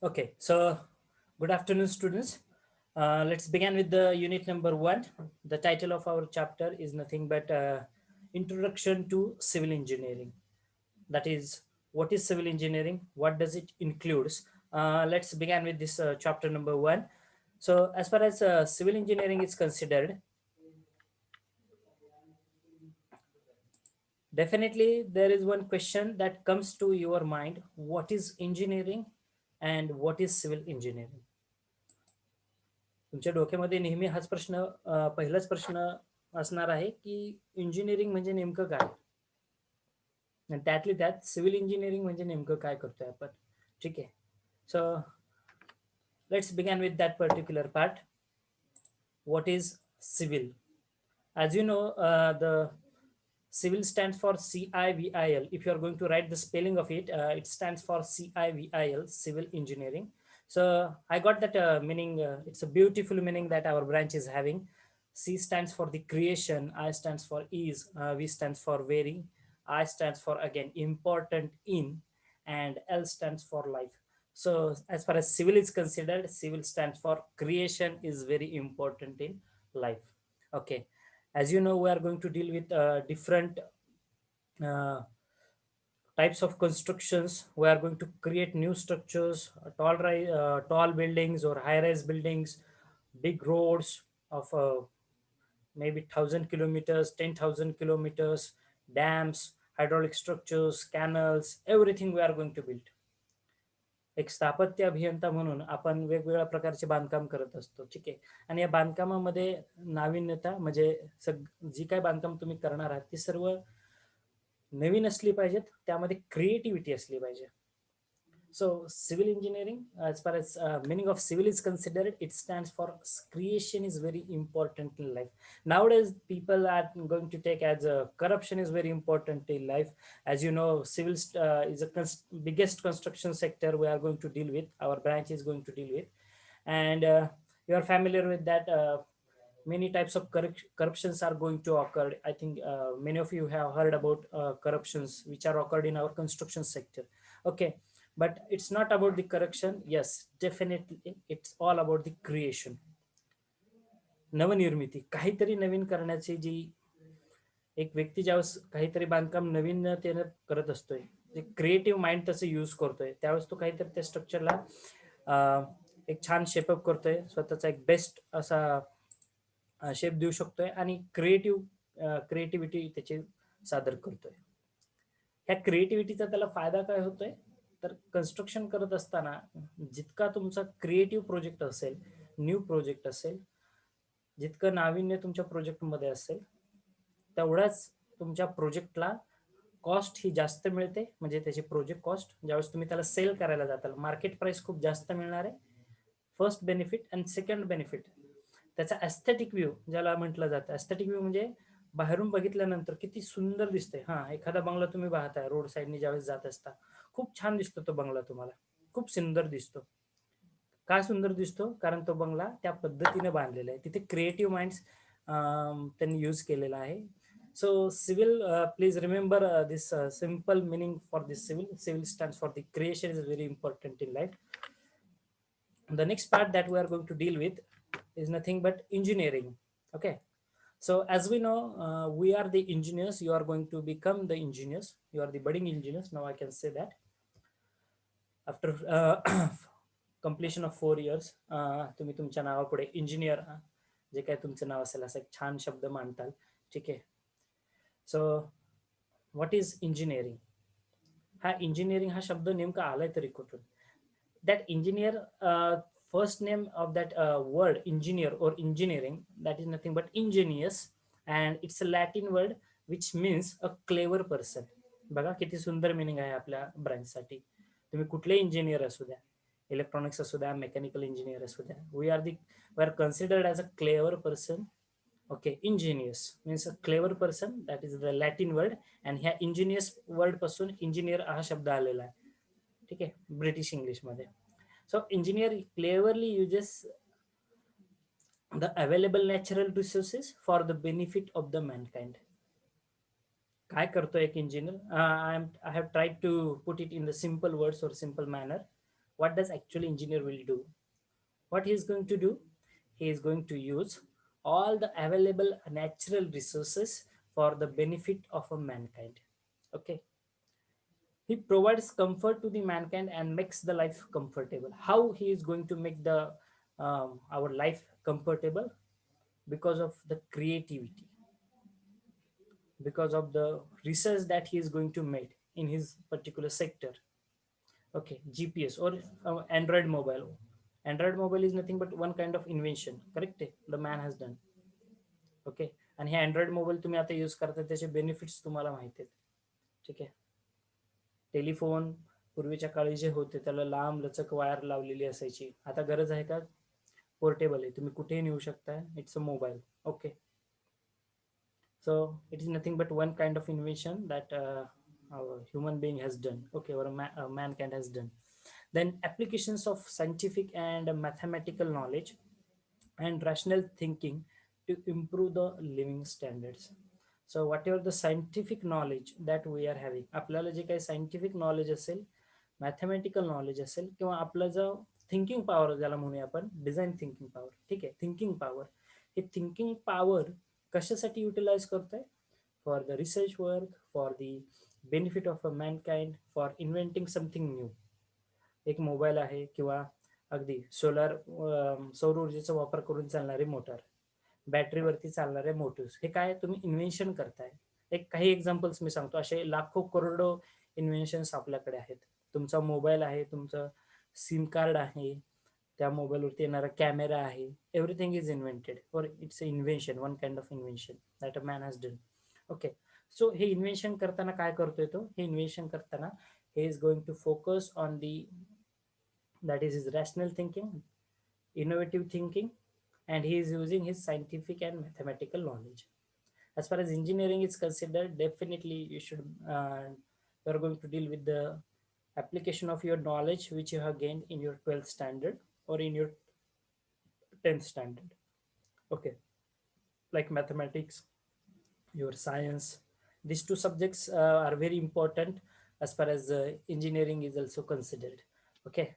Okay, so good afternoon, students. Let's begin with the unit number one. The title of our chapter is nothing but Introduction to Civil Engineering. That is, what is civil engineering? What does it includes? Let's begin with this chapter number one. So, as far as civil engineering is considered, definitely there is one question that comes to your mind: what is engineering, and what is civil engineering? तुमच्या डोक्यामध्ये नेहमी हाच प्रश्न पहिलाच प्रश्न असणार आहे की इंजिनिअरिंग म्हणजे नेमकं काय आणि त्यातली त्यात सिव्हिल इंजिनिअरिंग म्हणजे नेमकं काय करतोय आपण. ठीक आहे. So let's begin with that particular part. What is civil? As you know, the civil stands for CIVIL. If you are going to write the spelling of it, it stands for CIVIL, civil engineering. So I got that meaning. It's a beautiful meaning that our branch is having. C stands for the creation, I stands for is, V stands for very, I stands for again important in, and L stands for life. So as far as civil is considered, civil stands for creation is very important in life. Okay, as you know, we are going to deal with different uh, types of constructions. We are going to create new structures, tall buildings or high-rise buildings, big roads of maybe 1,000 kilometers, 10,000 kilometers, dams, hydraulic structures, canals, everything we are going to build. एक स्थापत्य अभियंता म्हणून आपण वेगवेगळ्या प्रकारचे बांधकाम करत असतो. ठीक आहे. आणि या बांधकामामध्ये नाविन्यता म्हणजे जी काय बांधकाम तुम्ही करणार आहात ती सर्व नवीन असली पाहिजेत, त्यामध्ये क्रिएटिव्हिटी असली पाहिजे. So civil engineering, as far as meaning of civil is considered, it stands for creation is very important in life. Nowadays, people are going to take as corruption is very important in life. As you know, civil is a biggest construction sector we are going to deal with. Our branch is going to deal with, and you are familiar with that. Many types of corruptions are going to occur. I think many of you have heard about corruptions which are occurred in our construction sector. Okay, but it's not about the correction. Yes, definitely it's all about the creation. नवनिर्मिती, काहीतरी नवीन करण्याची जी एक व्यक्ती ज्यावेळेस काहीतरी बांधकाम नवीन त्यानं करत असतोय, जे क्रिएटिव्ह माइंड तसं यूज करतोय, त्यावेळेस तो काहीतरी त्या स्ट्रक्चरला एक छान शेपअप करतोय, स्वतःचा एक बेस्ट असा शेप देऊ शकतोय आणि क्रिएटिव्हिटी त्याची सादर करतोय. ह्या क्रिएटिव्हिटीचा त्याला फायदा काय होतोय, तर कन्स्ट्रक्शन करत असताना जितका तुमचा क्रिएटिव्ह प्रोजेक्ट असेल, न्यू प्रोजेक्ट असेल, जितकं नाविन्य तुमच्या प्रोजेक्टमध्ये असेल, तेवढाच तुमच्या प्रोजेक्टला कॉस्ट ही जास्त मिळते. म्हणजे त्याची प्रोजेक्ट कॉस्ट ज्यावेळेस तुम्ही त्याला सेल करायला जाताल, मार्केट प्राइस खूप जास्त मिळणार आहे. First benefit. आणि सेकंड बेनिफिट, त्याचा ॲस्थेटिक व्ह्यू ज्याला म्हटलं जातं. ॲस्थेटिक व्ह्यू म्हणजे बाहेरून बघितल्यानंतर किती सुंदर दिसते. हां, एखादा बंगला तुम्ही पाहताय रोड साईडने ज्यावेळेस जात असता, खूप छान दिसतो तो बंगला, तुम्हाला खूप सुंदर दिसतो. का सुंदर दिसतो? कारण तो बंगला त्या पद्धतीने बांधलेला आहे. तिथे क्रिएटिव्ह माइंड्स त्यांनी यूज केलेला आहे. So civil, please remember this simple meaning for this civil. Civil stands for the creation is very important in life. The next part that we are going to deal with is nothing but engineering. Okay. So as we know, we are the engineers. You are going to become the engineers. You are the budding engineers. Now I can say that after completion of 4 years, तुम्ही तुमच्या नावापुढे engineer, जे काय तुमचं नाव असेल असं एक छान शब्द मांडताल. ठीक आहे. So what is engineering? हा इंजिनिअरिंग हा शब्द नेमका आलाय तरी कुठून? That engineer, first name of that word engineer or engineering, that is nothing but ingenious, and it's a Latin word which means a clever person. बघा किती सुंदर मिनिंग आहे आपल्या ब्रांचसाठी. तुम्ही कुठले इंजिनियर असू द्या, इलेक्ट्रॉनिक्स असू द्या, मेकॅनिकल इंजिनियर असू द्या, we are considered as a clever person. Okay. Ingenious means a clever person, that is the Latin word. आणि ह्या इंजिनियस वर्ड पासून इंजिनियर हा शब्द आलेला आहे. ठीक आहे, ब्रिटिश इंग्लिशमध्ये. So engineer cleverly uses the available natural resources for the benefit of the mankind. काय करतो एक engineer? I have tried to put it in the simple words और simple manner. What does actually engineer will do? What he is going to do? He is going to use all the available natural resources for the benefit of a mankind. Okay, he provides comfort to the mankind and makes the life comfortable. How he is going to make the our life comfortable? Because of the creativity, because of the research that he is going to make in his particular sector. Okay, GPS or Android mobile. Android mobile is nothing but one kind of invention, correct? The man has done. Okay. आणि हे Android mobile तुम्ही आता use करता त्याचे benefits तुम्हाला माहिती आहेत. ठीक आहे. टेलिफोन पूर्वीच्या काळी जे होते त्याला लांब लचक वायर लावलेली असायची. आता गरज आहे का? पोर्टेबल आहे, तुम्ही कुठेही नेऊ शकता. It's a mobile. Okay. So it is nothing but one kind of invention that our human being has done, okay, or a mankind has done. Then applications of scientific and mathematical knowledge and rational thinking to improve the living standards. So whatever the scientific knowledge that we are having, आपल्याला जे काही scientific knowledge असेल, mathematical knowledge असेल, किंवा आपलं जो thinking power ज्याला म्हणूया आपण, डिझाईन थिंकिंग पॉवर, ठीक आहे, थिंकिंग पॉवर, हे थिंकिंग पॉवर कशासाठी युटिलाइज करतोय? For the research work, for the benefit of a Mankind, for इन्व्हेंटिंग something new. एक मोबाईल आहे किंवा अगदी सोलार, सौर ऊर्जेचा वापर करून चालणारे मोटार, बॅटरीवरती चालणारे मोटर्स, हे काय तुम्ही इन्व्हेन्शन करताय. एक काही एक्झाम्पल्स मी सांगतो, असे लाखो करोडो इन्व्हेन्शन्स आपल्याकडे आहेत. तुमचा मोबाईल आहे, तुमचं सिम कार्ड आहे, त्या मोबाईलवरती येणारा कॅमेरा आहे, एव्हरीथिंग इज इन्व्हेंटेड, और it's a invention, one kind of invention that a man has done. Okay. So हे इन्व्हेन्शन करताना काय करतोय तो? हे इन्व्हेन्शन करताना he is going to focus on the, that is his rational thinking, innovative thinking, and he is using his scientific and mathematical knowledge. As far as engineering is considered, definitely you should you are going to deal with the application of your knowledge which you have gained in your 12th standard or in your 10th standard. Okay, like mathematics, your science, these two subjects are very important as far as engineering is also considered. Okay,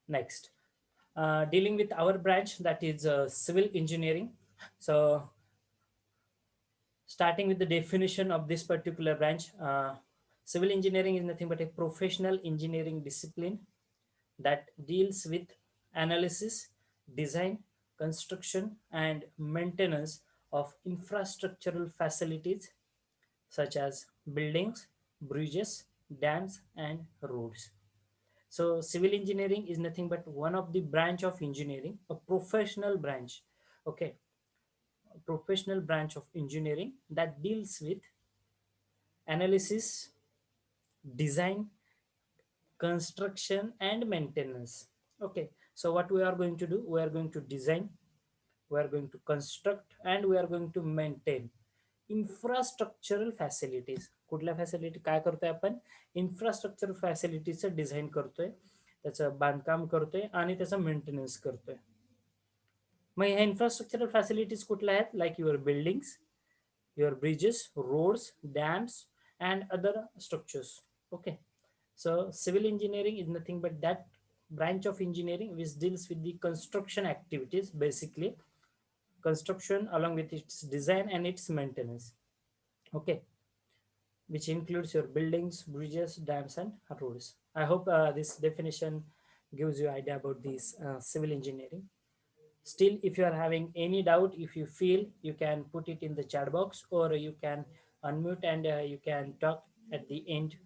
next, dealing with our branch, that is civil engineering. So starting with the definition of this particular branch, civil engineering is nothing but a professional engineering discipline that deals with analysis, design, construction, and maintenance of infrastructural facilities such as buildings, bridges, dams, and roads. So civil engineering is nothing but one of the branch of engineering, a professional branch, okay, a professional branch of engineering that deals with analysis, design, construction, and maintenance. Okay, so what we are going to do? We are going to design, we are going to construct, and we are going to maintain infrastructural facilities. कुठल्या facility काय करतोय आपण? Infrastructure फॅसिलिटीजचं design करतोय, त्याचं बांधकाम करतोय आणि त्याचं मेंटेनन्स करतोय. मग ह्या इन्फ्रास्ट्रक्चरल फॅसिलिटीज कुठल्या आहेत? Like your buildings, your bridges, roads, dams, and other structures. Okay. So civil engineering is nothing but that branch of engineering which deals with the construction activities, basically construction along with its design and its maintenance. Okay, which includes your buildings, bridges, dams, and roads. I hope this definition gives you idea about this civil engineering. Still, if you are having any doubt, if you feel, you can put it in the chat box, or you can unmute and you can talk at the end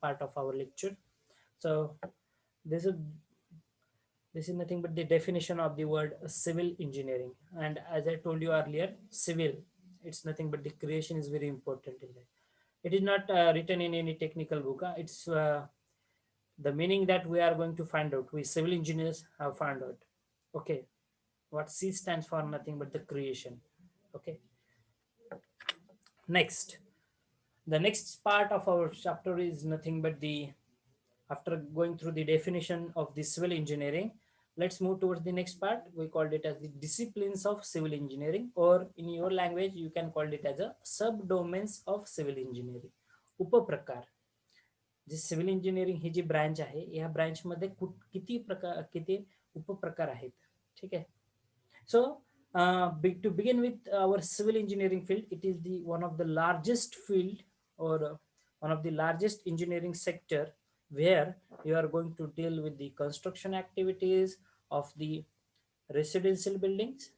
part of our lecture. So this is this is nothing but the definition of the word civil engineering. And as I told you earlier, civil, it's nothing but the creation is very important in that. It is not written in any technical book. It's the meaning that we are going to find out. We civil engineers have found out. Okay, what C stands for? Nothing but the creation. Okay. Next, the next part of our chapter is nothing but the, after going through the definition of the civil engineering, let's move towards the next part. We called it as the disciplines of civil engineering, or in your language you can call it as a subdomains of civil engineering, upaprakar. जे civil engineering ही जी branch आहे, या ब्रँचमध्ये किती उपप्रकार आहेत. ठीक आहे. So, to begin with our civil engineering field, it is the one of the largest field, or one of the largest engineering sector, where you are going to deal with the construction activities of the residential buildings,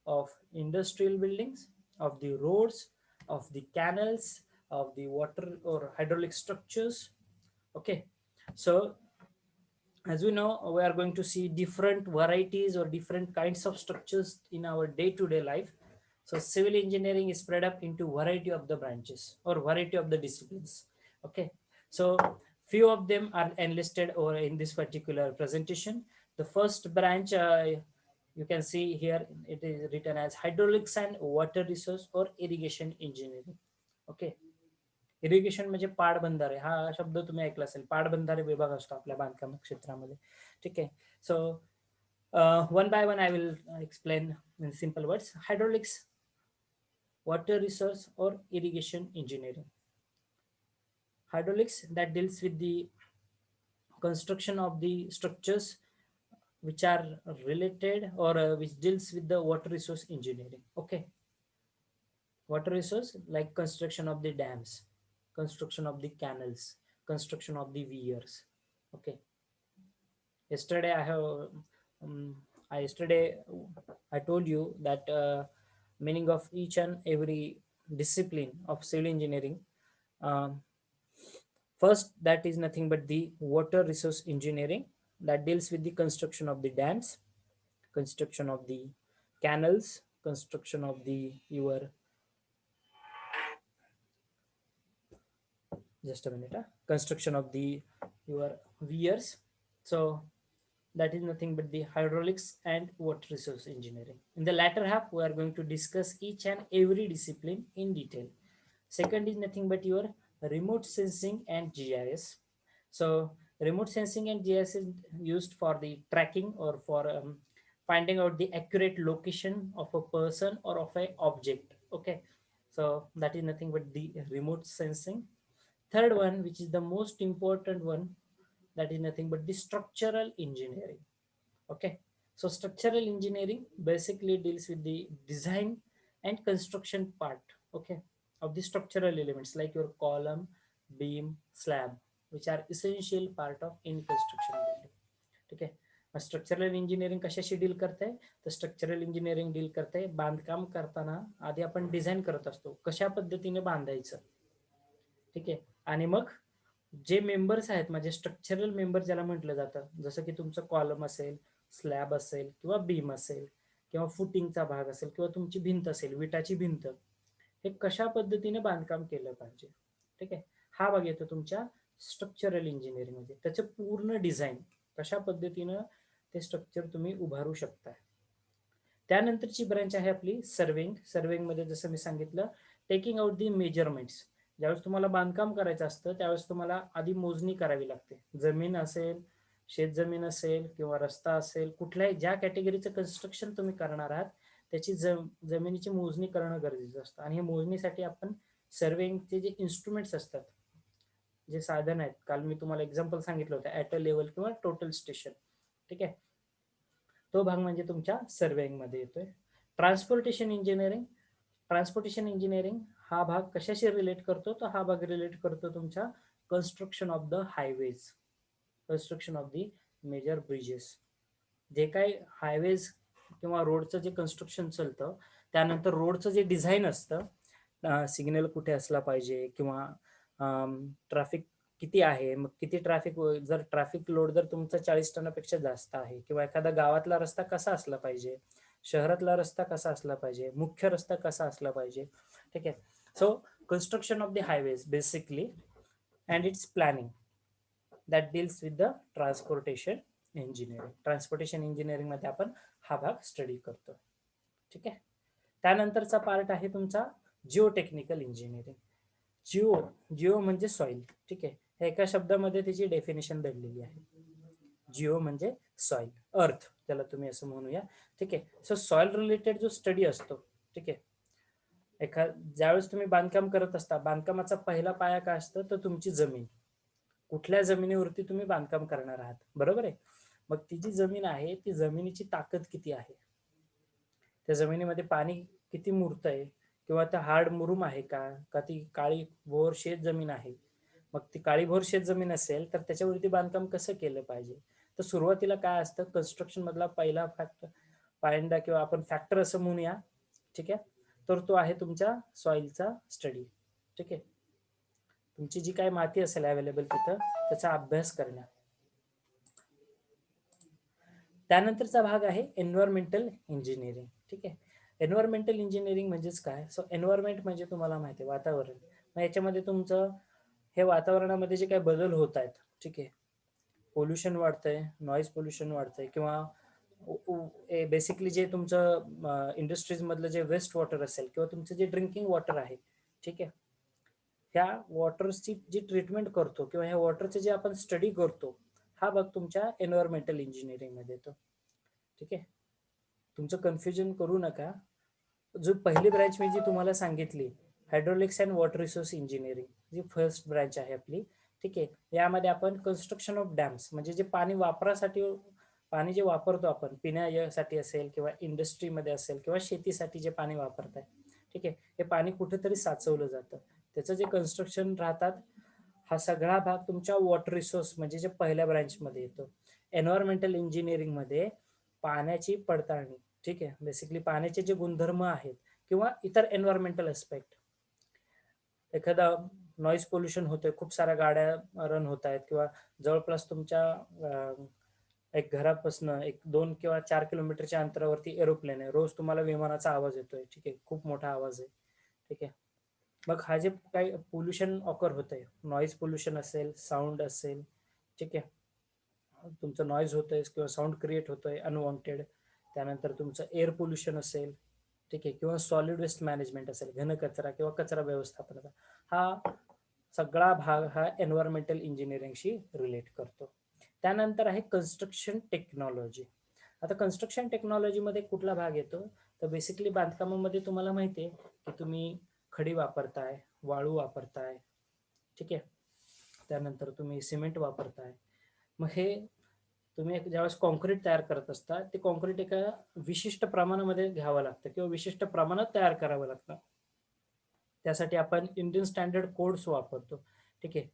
of industrial buildings, of the roads, of the canals, of the water or hydraulic structures. Okay, so as we know, we are going to see different varieties or different kinds of structures in our day-to-day life. So civil engineering is spread up into variety of the branches or variety of the disciplines. Okay, so few of them are enlisted over in this particular presentation. The first branch, you can see here, it is written as hydraulics and water resource or irrigation engineering. Okay, irrigation म्हणजे पाटबंधारे, हा शब्द तुम्ही ऐकला असेल. पाटबंधारे विभाग असतो आपल्या बांधकाम क्षेत्रामध्ये. ठीक आहे. So one by one I will explain in simple words. Hydraulics, water resource or irrigation engineering. Hydraulics, that deals with the construction of the structures which are related, or which deals with the water resource engineering. Okay, water resource like construction of the dams, construction of the canals, construction of the weirs. Okay, yesterday I have yesterday I told you that meaning of each and every discipline of civil engineering. um, First, that is nothing but the water resource engineering, that deals with the construction of the dams, construction of the canals, construction of the your just a minute, construction of the your weirs. So that is nothing but the hydraulics and water resource engineering. In the latter half, we are going to discuss each and every discipline in detail. Second is nothing but your remote sensing and GIS. So remote sensing and GIS is used for the tracking or for finding out the accurate location of a person or of a object. Okay, so that is nothing but the remote sensing. Third one, which is the most important one, that is nothing but the structural engineering. Okay, so structural engineering basically deals with the design and construction part, okay, of the structural elements like your column, beam, slab, which are essential part of any construction building. ठीक आहे. मग structural engineering कशाशी deal करते, तर structural engineering deal करते बांधकाम करताना आधी आपण डिझाईन करत असतो कशा पद्धतीने बांधायचं. ठीक आहे. आणि मग जे मेंबर्स आहेत म्हणजे स्ट्रक्चरल मेंबर ज्याला म्हटलं जातं, जसं की तुमचं कॉलम असेल, स्लॅब असेल किंवा बीम असेल किंवा फुटिंगचा भाग असेल किंवा तुमची भिंत असेल, विटाची भिंत, हे कशा पद्धतीने बांधकाम केलं पाहिजे. ठीक आहे. हा भाग येतो तुमच्या स्ट्रक्चरल इंजिनिअरिंग मध्ये. त्याचं पूर्ण डिझाईन कशा पद्धतीनं ते स्ट्रक्चर तुम्ही उभारू शकता. त्यानंतरची ब्रँच आहे आपली सर्वेइंग. सर्वेइंग मध्ये जसं मी सांगितलं, टेकिंग आउट दी मेजरमेंट्स. ज्यावेळेस तुम्हाला बांधकाम करायचं असतं त्यावेळेस तुम्हाला आधी मोजणी करावी लागते. जमीन असेल, शेतजमीन असेल किंवा रस्ता असेल, कुठल्याही ज्या कॅटेगरीचं कन्स्ट्रक्शन तुम्ही करणार आहात त्याची जमिनीची मोजणी करणं गरजेचं असतं. आणि हे मोजणीसाठी आपण सर्वेइंगचे जे इन्स्ट्रुमेंट्स असतात, जे साधन आहेत, काल मी तुम्हाला एक्झाम्पल सांगितलं होतं, ॲट अ लेवल किंवा टोटल स्टेशन. ठीक आहे, तो भाग म्हणजे तुमच्या सर्वेइंग मध्ये येतोय. Transportation engineering. ट्रान्सपोर्टेशन इंजिनिअरिंग हा भाग कशाशी रिलेट करतो, तर हा भाग रिलेट करतो तुमच्या construction of the highways, construction of the major bridges. जे काही हायवेज किंवा रोडचं जे कन्स्ट्रक्शन चालतं, त्यानंतर रोडचं जे डिझाईन असतं, सिग्नल कुठे असला पाहिजे किंवा ट्रॅफिक किती आहे, मग किती ट्रॅफिक, जर ट्रॅफिक लोड जर तुमचा 40 टनापेक्षा जास्त आहे किंवा एखादा गावातला रस्ता कसा असला पाहिजे, शहरातला रस्ता कसा असला पाहिजे, मुख्य रस्ता कसा असला पाहिजे. ठीक आहे. So construction of the highways basically and it's planning, that deals with the transportation engineering. Transportation engineering मध्ये आपण हा भाग स्टडी करतो. ठीक आहे. त्यानंतरचा पार्ट आहे तुमचा जिओ टेक्निकल इंजिनिअरिंग. जिओ म्हणजे सॉइल. ठीक आहे. एका शब्दामध्ये त्याची डेफिनेशन दडलेली आहे. जिओ म्हणजे सॉइल, अर्थ त्याला तुम्ही असं म्हणूया. ठीक आहे. सो सॉइल रिलेटेड जो स्टडी असतो, ठीक आहे, ज्यावेळेस तुम्ही बांधकाम करत असता, बांधकामाचा पहिला पाया काय असतं, तर तुमची जमीन. कुठल्या जमिनीवरती तुम्ही बांधकाम करणार आहात, बरोबर आहे. मग ती जी जमीन आहे ती जमिनीची ताकद किती आहे, त्या जमिनीमध्ये पाणी किती मुरतंय, किंवा त्या हार्ड मुरूम आहे का, का ती काळी भोर शेत जमीन आहे. मग ती काळी भोर शेत जमीन असेल तर त्याच्यावरती बांधकाम कसं केलं पाहिजे. तर सुरुवातीला काय असतं, कन्स्ट्रक्शन मधला पहिला फॅक्टर, पायंडा किंवा आपण फॅक्टर असं म्हणूया, ठीक आहे. तर तो आहे तुमच्या सॉइलचा स्टडी, ठीक आहे. तुमची जी काही माती असेल अवेलेबल तिथं त्याचा अभ्यास करणं. त्यानंतरचा भाग आहे एन्व्हायरमेंटल इंजिनिअरिंग, ठीक आहे. एन्व्हायरमेंटल इंजिनिअरिंग म्हणजेच काय, सो एन्व्हायरमेंट म्हणजे तुम्हाला माहिती आहे वातावरण. मग याच्यामध्ये तुमचं हे वातावरणामध्ये जे काही बदल होत आहेत, ठीक आहे, पोल्युशन वाढतंय, नॉईज पोल्युशन वाढतंय, किंवा बेसिकली जे तुमचं इंडस्ट्रीज मधलं जे वेस्ट वॉटर असेल किंवा तुमचं जे ड्रिंकिंग वॉटर आहे, ठीक आहे, ह्या वॉटरची जी ट्रीटमेंट करतो किंवा ह्या वॉटरचे जे आपण स्टडी करतो, हा भाग तुमच्या एन्व्हायरमेंटल इंजिनिअरिंग मध्ये येतो, ठीक आहे. तुमचं कन्फ्युजन करू नका. जो पहिली ब्रँच मी जी तुम्हाला सांगितली, hydraulics and water resource engineering, जी फर्स्ट ब्रँच आहे आपली, ठीक आहे. यामध्ये आपण कन्स्ट्रक्शन ऑफ डॅम्स म्हणजे जे पाणी वापरासाठी, पाणी जे वापरतो आपण पिण्यासाठी असेल किंवा इंडस्ट्रीमध्ये असेल किंवा शेतीसाठी जे पाणी वापरताय, ठीक आहे, हे पाणी कुठेतरी साचवलं जातं, त्याचं जे कन्स्ट्रक्शन राहतात, हा सगळा भाग तुमच्या वॉटर रिसोर्स म्हणजे जे पहिल्या ब्रँचमध्ये येतो. एन्व्हायरमेंटल इंजिनिअरिंगमध्ये पाण्याची पडताळणी, ठीक आहे, बेसिकली पाण्याचे जे गुणधर्म आहेत किंवा इतर एन्व्हायरमेंटल अस्पेक्ट, एखादा नॉईज पोल्युशन होतोय, खूप साऱ्या गाड्या रन होत आहेत, किंवा जवळपास तुमच्या एक घरापासून 1, 2 किंवा 4 किलोमीटरच्या अंतरावरती एरोप्लेन आहे, रोज तुम्हाला विमानाचा आवाज येतोय, ठीक आहे, खूप मोठा आवाज आहे, ठीक आहे. मग हा जे काही पोल्युशन ऑकर होतंय, नॉईज पोल्युशन असेल, साऊंड असेल, ठीक आहे, तुमचं नॉईज होतंय किंवा साऊंड क्रिएट होतोय अनवॉन्टेड, त्यानंतर तुमचं एअर पोल्युशन असेल, ठीक आहे, किंवा सॉलिड वेस्ट मॅनेजमेंट असेल, घनकचरा किंवा कचरा व्यवस्थापनाचा, हा सगळा भाग हा एन्व्हायरमेंटल इंजिनिअरिंगशी रिलेट करतो. त्यानंतर आहे कन्स्ट्रक्शन टेक्नॉलॉजी. आता कन्स्ट्रक्शन टेक्नॉलॉजीमध्ये कुठला भाग येतो, तर बेसिकली बांधकामामध्ये तुम्हाला माहिती आहे की तुम्ही खडी वापरताय, वाळू वापरताय, ठीक आहे, त्यानंतर तुम्ही सिमेंट वापरताय. मग हे तुम्ही ज्यावेळेस कॉन्क्रीट तयार करत असता, ते कॉन्क्रीट एका विशिष्ट प्रमाणामध्ये घ्यावं लागतं किंवा विशिष्ट प्रमाणात तयार करावं लागतं. त्यासाठी आपण इंडियन स्टँडर्ड कोड्स वापरतो, ठीक आहे.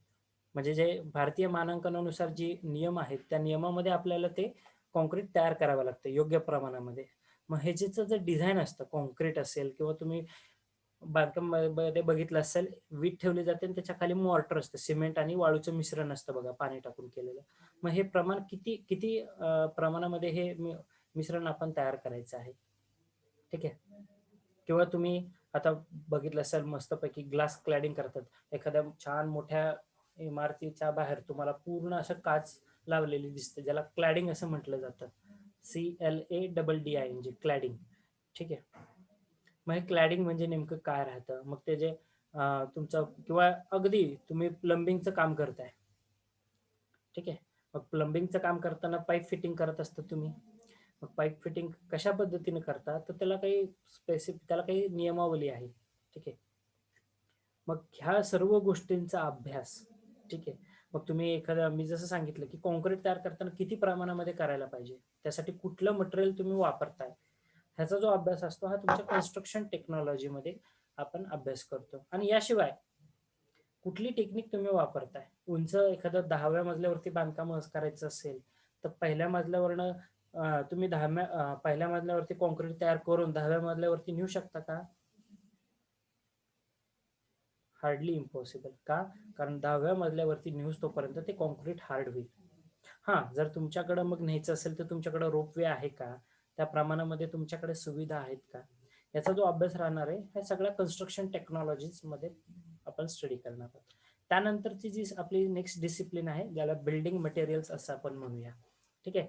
म्हणजे जे भारतीय मानांकनानुसार जे नियम आहेत त्या नियमामध्ये आपल्याला ते कॉन्क्रीट तयार करावं लागतं योग्य प्रमाणामध्ये. मग ह्याचं जे डिझाईन असतं, कॉन्क्रीट असेल किंवा तुम्ही बांधकाम मध्ये बघितलं असेल, वीट ठेवली जाते आणि त्याच्या खाली मॉर्टर असतं, सिमेंट आणि वाळूचं मिश्रण असतं बघा, पाणी टाकून केलेलं. मग हे प्रमाण किती किती प्रमाणामध्ये हे मिश्रण आपण तयार करायचं आहे, ठीक आहे. किंवा तुम्ही आता बघितलं असेल मस्तपैकी ग्लास क्लॅडिंग करतात, एखाद्या छान मोठ्या इमारतीच्या बाहेर तुम्हाला पूर्ण असं काच लावलेली दिसते, ज्याला क्लॅडिंग असं म्हटलं जातं, CLADDING, क्लॅडिंग, ठीक आहे. मग हे क्लॅडिंग म्हणजे नेमकं काय राहतं, मग ते जे तुमचं किंवा अगदी तुम्ही प्लंबिंगचं काम करताय, ठीक आहे. मग प्लंबिंगचं काम करताना पाईप फिटिंग करत असता तुम्ही. मग पाईप फिटिंग कशा पद्धतीने करता, तर त्याला काही स्पेसिफिक, त्याला काही नियमावली आहे, ठीक आहे. मग ह्या सर्व गोष्टींचा अभ्यास, ठीक आहे. मग तुम्ही एखादा, मी जसं सांगितलं की कॉन्क्रीट तयार करताना किती प्रमाणामध्ये करायला पाहिजे, त्यासाठी कुठलं मटेरियल तुम्ही वापरताय, ह्याचा जो अभ्यास असतो हा तुमच्या कन्स्ट्रक्शन टेक्नॉलॉजीमध्ये आपण अभ्यास करतो. आणि याशिवाय कुठली टेक्निक तुम्ही वापरताय, उंच एखादं 10व्या मजल्यावरती बांधकाम करायचं असेल तर पहिल्या मजल्यावरनं तुम्ही पहिल्या मजल्यावरती कॉन्क्रीट तयार करून 10व्या मजल्यावरती नेऊ शकता का? Hardly impossible. का? कारण 10व्या मजल्यावरती नेऊस तोपर्यंत ते कॉन्क्रीट हार्ड होईल. हां, जर तुमच्याकडं मग न्यायचं असेल तर तुमच्याकडं रोपवे आहे का? त्या प्रमाणामध्ये तुमच्याकडे सुविधा आहेत का? याचा जो अभ्यास राहणार आहे, ह्या सगळ्या कन्स्ट्रक्शन टेक्नॉलॉजीजमध्ये आपण स्टडी करणार आहोत. त्यानंतरची जी आपली नेक्स्ट डिसिप्लिन आहे, ज्याला बिल्डिंग मटेरियल्स असं आपण म्हणूया. ठीक आहे?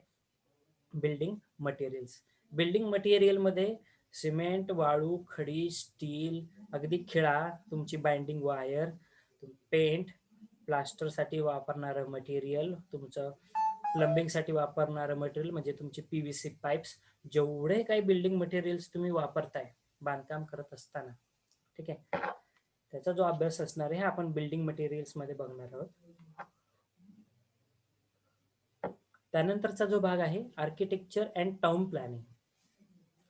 Building materials. बिल्डिंग मटेरियलमध्ये सिमेंट, वाळू, खडी, स्टील, अगदी खिळा, तुमची बाइंडिंग वायर, पेंट, प्लास्टरसाठी वापरणारं मटेरियल, तुमचं प्लंबिंगसाठी वापरणारं मटेरियल म्हणजे तुमचे PVC पाईप्स, जेवढे काही बिल्डिंग मटेरियल्स तुम्ही वापरताय बांधकाम करत असताना, ठीक आहे, त्याचा जो अभ्यास असणार आहे आपण बिल्डिंग मटेरियल्स मध्ये बघणार आहोत. त्यानंतरचा जो भाग आहे आर्किटेक्चर अँड टाउन प्लॅनिंग,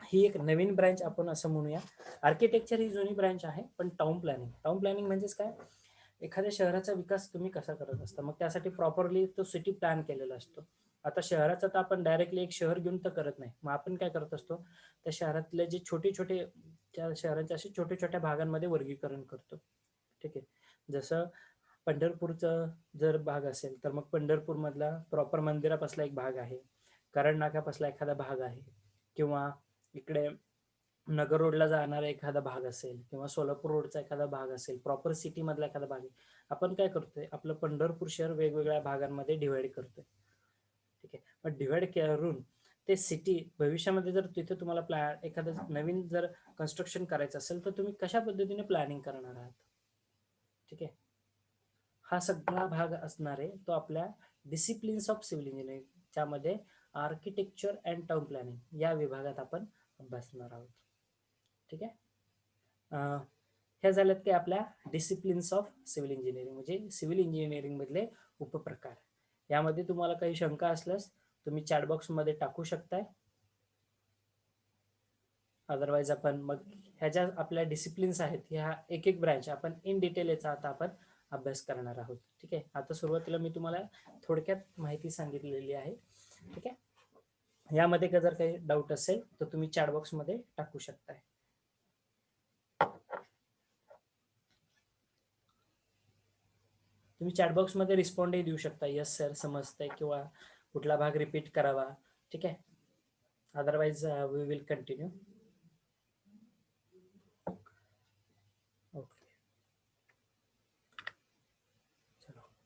ही एक नवीन ब्रँच आपण असं म्हणूया. आर्किटेक्चर ही जुनी ब्रँच आहे, पण टाउन प्लॅनिंग म्हणजेच काय, एखाद्या शहराचा विकास तुम्ही कसा करत असता, मग त्यासाठी प्रॉपरली तो सिटी प्लॅन केलेला असतो. आता शहराचा तर आपण डायरेक्टली एक शहर घेऊन तर करत नाही, मग आपण काय करत असतो, त्या शहरातले जे छोटे छोटे, त्या शहराच्या असे छोट्या छोट्या भागांमध्ये वर्गीकरण करतो. ठीक आहे. जसं पंढरपूरचं जर भाग असेल तर मग पंढरपूरमधला प्रॉपर मंदिरापासला एक भाग आहे, करण नाक्यापासला एखादा भाग आहे, किंवा इकडे नगर रोडला जाणारा एखादा भाग असेल, किंवा सोलापूर रोडचा एखादा भाग असेल, प्रॉपर सिटी मधला एखादा भाग आहे. आपण काय करतोय, आपलं पंढरपूर शहर वेगवेगळ्या भागांमध्ये डिवाइड करतोय. ठीक आहे. मग डिवाइड करून ते सिटी भविष्यामध्ये जर तिथे तुम्हाला प्लॅन एखादं नवीन जर कन्स्ट्रक्शन करायचं असेल तर तुम्ही कशा पद्धतीने प्लॅनिंग करणार आहात. ठीक आहे. हा सगळा भाग असणार आहे तो आपल्या डिसिप्लिन्स ऑफ सिव्हिल इंजिनिअरिंग, त्यामध्ये आर्किटेक्चर अँड टाउन प्लॅनिंग या विभागात आपण अभ्यासणार आहोत. ठीक आहे. ह्या झाल्यात की आपल्या डिसिप्लिन्स ऑफ सिव्हिल इंजिनिअरिंग, म्हणजे सिव्हिल इंजिनिअरिंग मधले उपप्रकार. यामध्ये तुम्हाला काही शंका असल्यास तुम्ही चॅटबॉक्स मध्ये टाकू शकताय. अदरवाईज आपण मग ह्या ज्या आपल्या डिसिप्लिन्स आहेत, ह्या एक एक ब्रँच आपण इन डिटेल याचा आता आपण अभ्यास करणार आहोत. ठीक आहे. आता सुरुवातीला मी तुम्हाला थोडक्यात माहिती सांगितलेली आहे. ठीक आहे. यामध्ये जर काही डाऊट असेल तर तुम्ही चॅटबॉक्स मध्ये टाकू शकताय. तुम्ही चॅटबॉक्स मध्ये रिस्पॉन्डही देऊ शकता, यस सर समजतंय, किंवा कुठला भाग रिपीट करावा. ठीक आहे. Otherwise we will continue. Okay.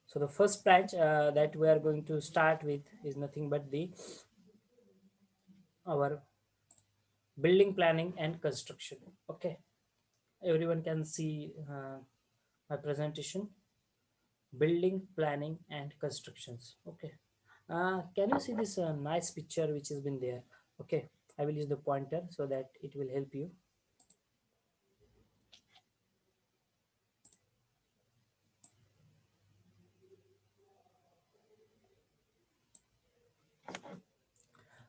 So the first branch that we are going to start with is nothing but the our building planning and construction. Okay, everyone can see my presentation. Building planning and constructions. Okay, can you see this nice picture which has been there? Okay, I will use the pointer so that it will help you.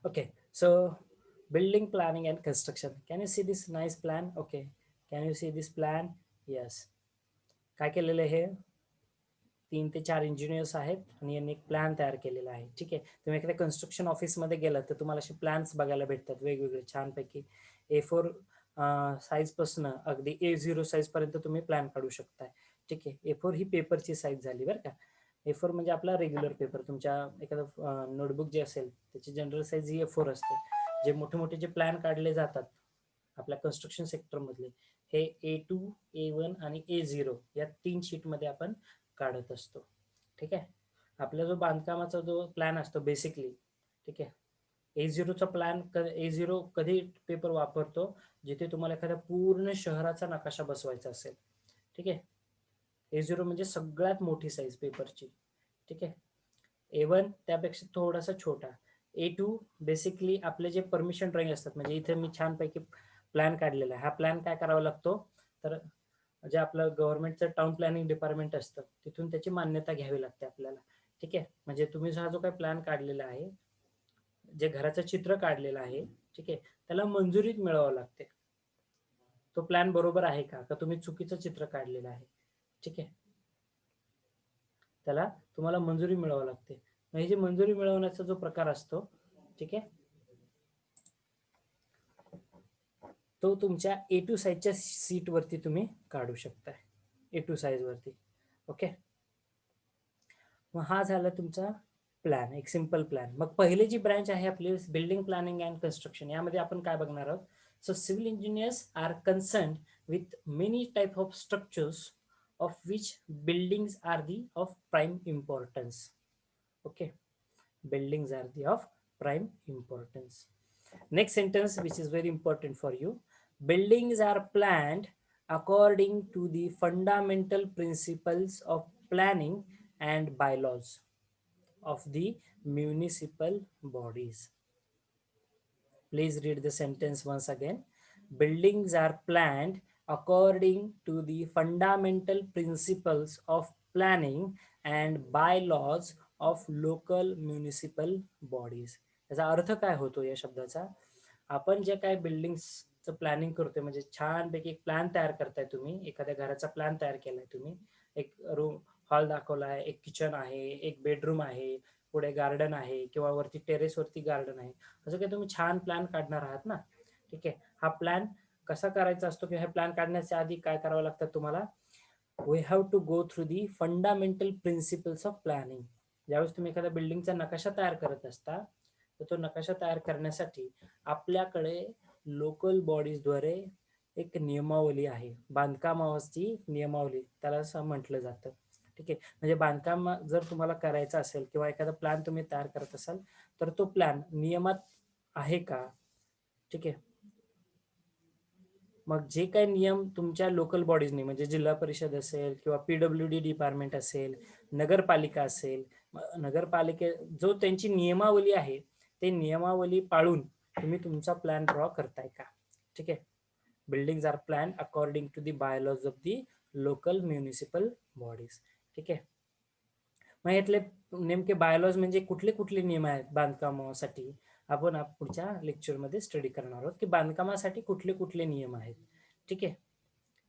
Okay, so building planning and construction. Can you see this nice plan? Okay, can you see this plan? Yes. काय केलेलं आहे, 3 ते 4 engineers आहेत आणि यांनी एक plan तयार केलेला आहे. ठीक आहे. तुम्ही एखाद्या कन्स्ट्रक्शन ऑफिसमध्ये गेलात तर तुम्हाला असे प्लॅन्स बघायला भेटतात वेगवेगळे छानपैकी. A4 साईजपासून अगदी A0 साईजपर्यंत तुम्ही प्लॅन काढू शकताय. ठीक आहे. A4 ही पेपरची साईज झाली बरं का. A4 म्हणजे आपला रेग्युलर पेपर. तुमच्या एखादं नोटबुक जे असेल त्याची जनरल साईज ही A4 असते. जे मोठे मोठे जे प्लॅन काढले जातात आपल्या कन्स्ट्रक्शन सेक्टरमधले, हे A2, A1 आणि A0 या 3 शीटमध्ये आपण काढत असतो. ठीक आहे. आपला जो बांधकामाचा जो प्लॅन असतो बेसिकली, ठीक आहे, A0चा प्लॅन A0 कधी पेपर वापरतो, जिथे तुम्हाला एखाद्या पूर्ण शहराचा नकाशा बसवायचा असेल. ठीक आहे. A0 म्हणजे सगळ्यात मोठी साईज पेपरची. ठीक आहे. A1 त्यापेक्षा थोडासा छोटा. A2 बेसिकली आपले जे परमिशन ड्रॉइंग असतात, म्हणजे इथे मी छानपैकी प्लॅन काढलेला आहे. हा प्लॅन काय करावा लागतो, तर जे आपलं गव्हर्नमेंटचं टाउन प्लॅनिंग डिपार्टमेंट असतं तिथून त्याची मान्यता घ्यावी लागते आपल्याला. ठीक आहे. म्हणजे तुम्ही हा जो काही प्लॅन काढलेला आहे, जे घराचं चित्र काढलेलं आहे, ठीक आहे, त्याला मंजुरीत मिळवावं लागते. तो प्लॅन बरोबर आहे का तुम्ही चुकीचं चित्र काढलेलं आहे. ठीक आहे. त्याला तुम्हाला मंजुरी मिळवावी लागते. मग ही जी मंजुरी मिळवण्याचा जो प्रकार असतो, ठीक आहे, तो तुमच्या A2 साईजच्या सीट वरती तुम्ही काढू शकताय. A2 साईज वरती. ओके. मग हा झाला तुमचा प्लॅन, एक सिंपल प्लॅन. मग पहिली जी ब्रँच आहे आपली बिल्डिंग प्लॅनिंग अँड कन्स्ट्रक्शन, यामध्ये आपण काय बघणार आहोत. So civil engineers are concern with many type of structures of which buildings are the of prime importance. Okay. Buildings are the of prime importance. Next sentence, which is very important for you. Buildings are planned according to the fundamental principles of planning and bylaws of the municipal bodies. Please read the sentence once again. Buildings are planned according to the fundamental principles of planning and bylaws of local municipal bodies. याचा अर्थ काय होतो या शब्दाचा? आपण जे काय बिल्डिंगचं planning करतोय, म्हणजे छानपैकी एक प्लॅन तयार करताय तुम्ही, एखाद्या घराचा प्लॅन तयार केलाय तुम्ही, एक रूम हॉल दाखवला आहे, एक किचन आहे, एक बेडरूम आहे, पुढे गार्डन आहे किंवा वरती टेरेसवरती गार्डन आहे, असं काही तुम्ही छान प्लॅन काढणार आहात ना. ठीक आहे. हा प्लॅन कसा करायचा असतो किंवा हे प्लॅन काढण्याच्या आधी काय करावं लागतं तुम्हाला? We have to go through the fundamental principles of planning. ज्यावेळेस तुम्ही एखाद्या बिल्डिंगचा नकाशा तयार करत असता, तर तो नकाशा तयार करण्यासाठी आपल्याकडे लोकल बॉडीजद्वारे एक नियमावली आहे, बांधकामाची नियमावली त्याला असं म्हटलं जातं. ठीक आहे. म्हणजे बांधकाम जर तुम्हाला करायचं असेल किंवा एखादा प्लॅन तुम्ही तयार करत असाल, तर तो प्लॅन नियमात आहे का? ठीक आहे. मग जे काही नियम तुमच्या लोकल बॉडीजने, म्हणजे जिल्हा परिषद असेल किंवा PWD डिपार्टमेंट असेल, नगरपालिका असेल, नगरपालिके जो त्यांची नियमावली आहे, ते नियमावली पाळून तुम्ही तुमचा प्लॅन ड्रॉ करताय का? ठीक आहे. Buildings are plan according to the bylaws of the local municipal bodies. ठीक आहे. मग यातले नेमके बायलॉज म्हणजे कुठले कुठले नियम आहेत बांधकामासाठी, आपण पुढच्या लेक्चरमध्ये स्टडी करणार आहोत की बांधकामासाठी कुठले कुठले नियम आहेत. ठीक आहे.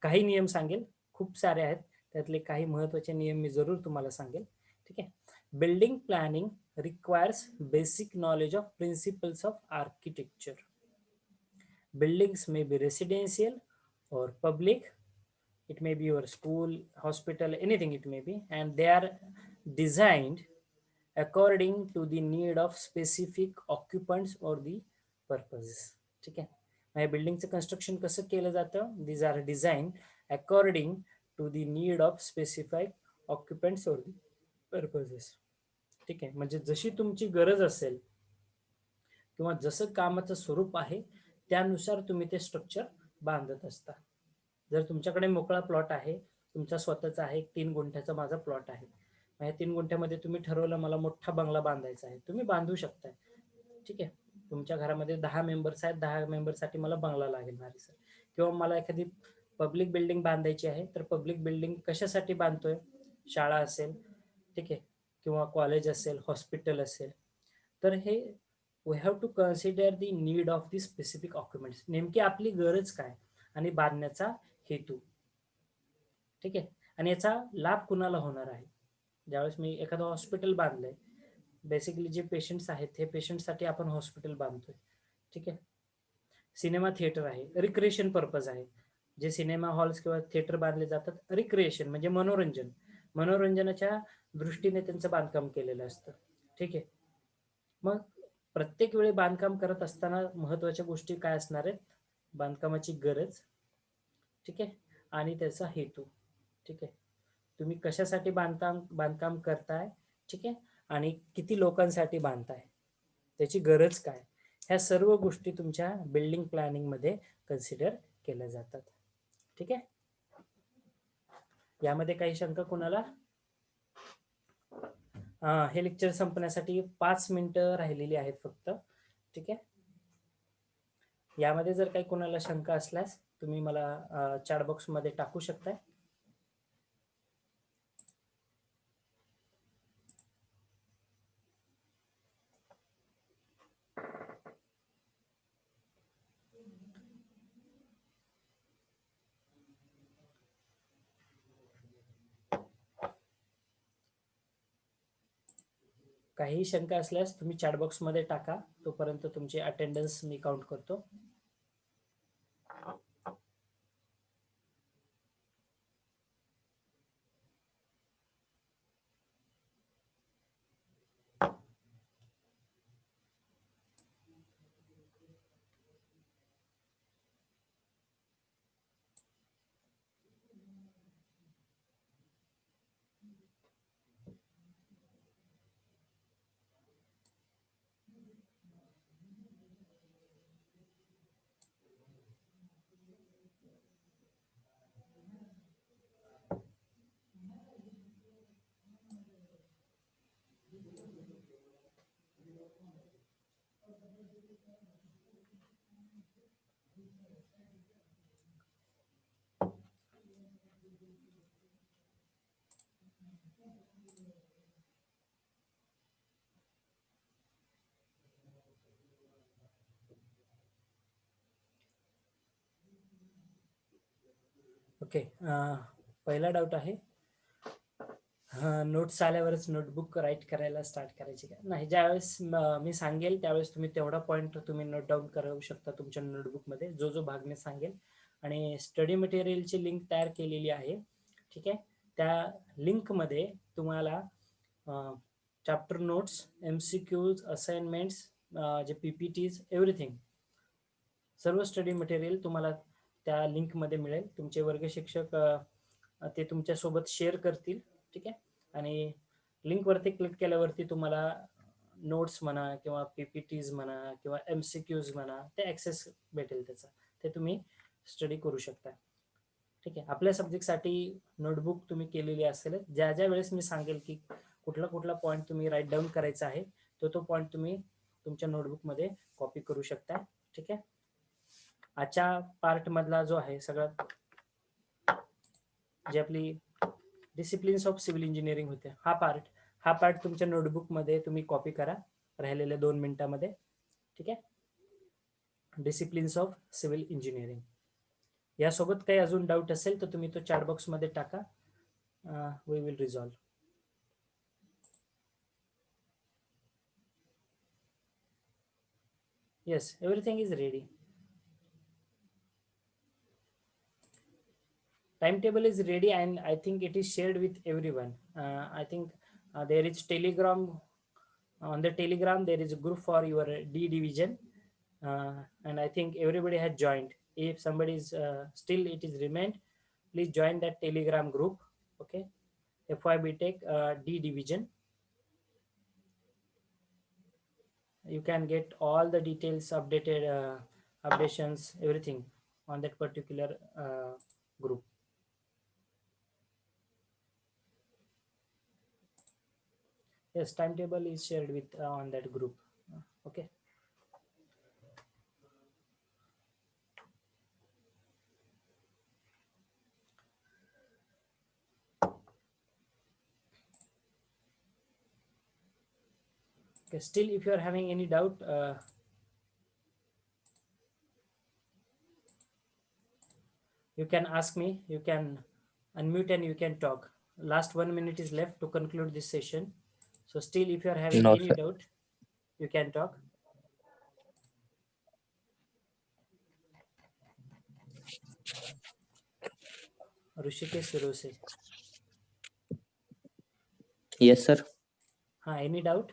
काही नियम सांगेल, खूप सारे आहेत, त्यातले काही महत्त्वाचे नियम मी जरूर तुम्हाला सांगेल. ठीक आहे. Building planning requires basic knowledge of principles of architecture. Buildings may be residential or public, it may be your school, hospital, anything it may be, and they are designed according to the need of specific occupants or the purposes. ठीक आहे. मग या बिल्डिंगचं construction कसं केलं जातं? These are design according to the need of specified occupants or the purposes. ठीक आहे. म्हणजे जशी तुमची गरज असेल किंवा जसं कामाचं स्वरूप आहे, त्यानुसार तुम्ही ते स्ट्रक्चर बांधत असता. जर तुमच्याकडे मोकळा प्लॉट आहे, तुमचा स्वतःचा आहे, 3 गुंठ्याचा माझा प्लॉट आहे, मग या 3 गुंठ्यामध्ये तुम्ही ठरवलं मला मोठा बंगला बांधायचा आहे, तुम्ही बांधू शकताय. ठीक आहे. तुमच्या घरामध्ये 10 मेंबर्स आहेत, 10 मेंबरसाठी मला बंगला लागणार आहे सर, किंवा मला एखादी पब्लिक बिल्डिंग बांधायची आहे, तर पब्लिक बिल्डिंग कशासाठी बांधतोय? शाळा असेल, ठीक आहे, किंवा कॉलेज असेल, हॉस्पिटल असेल, तर हे we have to consider the need of the specific occupants. नेमकी आपली गरज काय आणि बांधण्याचा हेतू. ठीक आहे. आणि याचा लाभ कुणाला होणार आहे? ज्यावेळेस मी एखादं हॉस्पिटल बांधलंय, बेसिकली जे पेशंट्स आहेत हे पेशंटसाठी आपण हॉस्पिटल बांधतोय. ठीक आहे. सिनेमा थिएटर आहे, रिक्रिएशन पर्पज आहे. जे सिनेमा हॉल्स किंवा थिएटर बांधले जातात रिक्रिएशन म्हणजे मनोरंजन, मनोरंजनाच्या दृष्टीने त्यांचं बांधकाम केलेलं असतं. ठीक आहे. मग प्रत्येक वेळी बांधकाम करत असताना महत्त्वाच्या गोष्टी काय असणार आहेत? बांधकामाची गरज, ठीक आहे, आणि त्याचा हेतू. ठीक आहे. तुम्ही कशासाठी बांधकाम करताय, ठीक आहे, आणि किती लोकांसाठी बांधताय, त्याची गरज काय, ह्या सर्व गोष्टी तुमच्या बिल्डिंग प्लॅनिंगमध्ये कन्सिडर केल्या जातात. ठीक आहे. यामध्ये काही शंका कोणाला? हे लेक्चर संपण्यासाठी 5 मिनिटं राहिलेली आहेत फक्त. ठीक आहे. यामध्ये जर काही कोणाला शंका असल्यास तुम्ही मला चॅट बॉक्समध्ये टाकू शकताय. काही शंका असल्यास तुम्ही चॅट बॉक्समध्ये टाका, तोपर्यंत तुमची अटेंडन्स मी काउंट करतो. ओके, पहिला डाऊट आहे, नोट्स आल्यावरच नोटबुक राईट करायला स्टार्ट करायची का? नाही, ज्यावेळेस मी सांगेल त्यावेळेस तुम्ही तेवढा पॉईंट तुम्ही नोट डाऊन करू शकता तुमच्या नोटबुकमध्ये, जो जो भाग मी सांगेल. आणि स्टडी मटेरियलची लिंक तयार केलेली आहे, ठीक आहे. त्या लिंकमध्ये तुम्हाला चॅप्टर नोट्स, MCQs, असाइनमेंट्स, जे PPTs, एव्हरीथिंग, सर्व स्टडी मटेरियल तुम्हाला त्या लिंकमध्ये मिळेल. तुमचे वर्ग शिक्षक ते तुमच्यासोबत शेअर करतील, ठीक आहे. आणि लिंकवरती क्लिक केल्यावरती तुम्हाला नोट्स म्हणा किंवा PPTs म्हणा किंवा MCQs म्हणा, ते ॲक्सेस भेटेल त्याचा, ते तुम्ही स्टडी करू शकता, ठीक आहे. आपल्या सब्जेक्टसाठी नोटबुक तुम्ही केलेली असेल, ज्या ज्या वेळेस मी सांगेल की कुठला कुठला पॉईंट तुम्ही राईट डाऊन करायचा आहे, तो पॉईंट तुम्ही तुमच्या नोटबुकमध्ये कॉपी करू शकता, ठीक आहे. आजच्या पार्ट मधला जो आहे सगळ्यात, जे आपली डिसिप्लिन्स ऑफ सिव्हिल इंजिनिअरिंग होते, हा पार्ट तुमच्या नोटबुकमध्ये तुम्ही कॉपी करा राहिलेल्या 2 मिनिटांमध्ये, ठीक आहे. Disciplines of civil engineering. यासोबत काही अजून डाऊट असेल तर तुम्ही तो चॅट बॉक्समध्ये टाका, we will resolve. Yes, everything is ready. Timetable is ready and I think it is shared with everyone. I think there is Telegram. On the Telegram there is a group for your D division, and I think everybody has joined. If somebody is still it is remained, please join that Telegram group. Okay, FY BTech D division. You can get all the details, updated updations, everything on that particular group. Yes, timetable is shared with on that group. Okay. Okay, still if you are having any doubt, you can ask me, you can unmute and you can talk. Last 1 minute is left to conclude this session. So still if you are having No, any sir. doubt, you can talk. Rushikesh Surose. Yes, sir. Any doubt?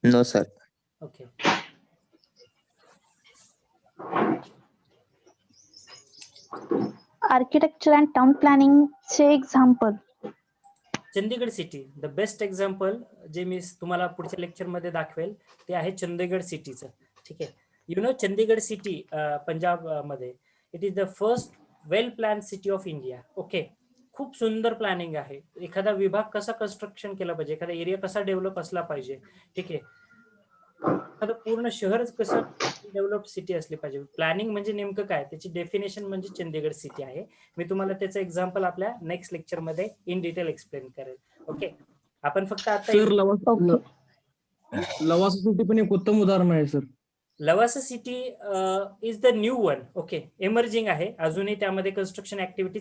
No, sir. Okay. Architecture and town planning चे example. Chandigarh city, the best example जे मी तुम्हाला पुढच्या लेक्चरमध्ये दाखवेल ते आहे चंदीगड सिटीचं, ठीक आहे. You know Chandigarh city Punjab मध्ये, it is the first well plan city of India. Okay, खूप सुंदर प्लॅनिंग आहे. एखादा विभाग कसा कन्स्ट्रक्शन केला पाहिजे, एखादा एरिया कसा डेव्हलप असला पाहिजे, ठीक आहे. एखादं पूर्ण शहरच कसं डेव्हलप सिटी असली पाहिजे. प्लॅनिंग म्हणजे नेमकं काय, त्याची डेफिनेशन म्हणजे चंदीगड सिटी आहे. मी तुम्हाला त्याचं एक्झाम्पल आपल्या नेक्स्ट लेक्चर मध्ये इन डिटेल एक्सप्लेन करेल. ओके, आपण फक्त आता लवासा सिटी पण एक उत्तम उदाहरण आहे sir. Lavasa city is the new one. Okay, emerging आहे, अजूनही त्यामध्ये कन्स्ट्रक्शन ऍक्टिव्हिटी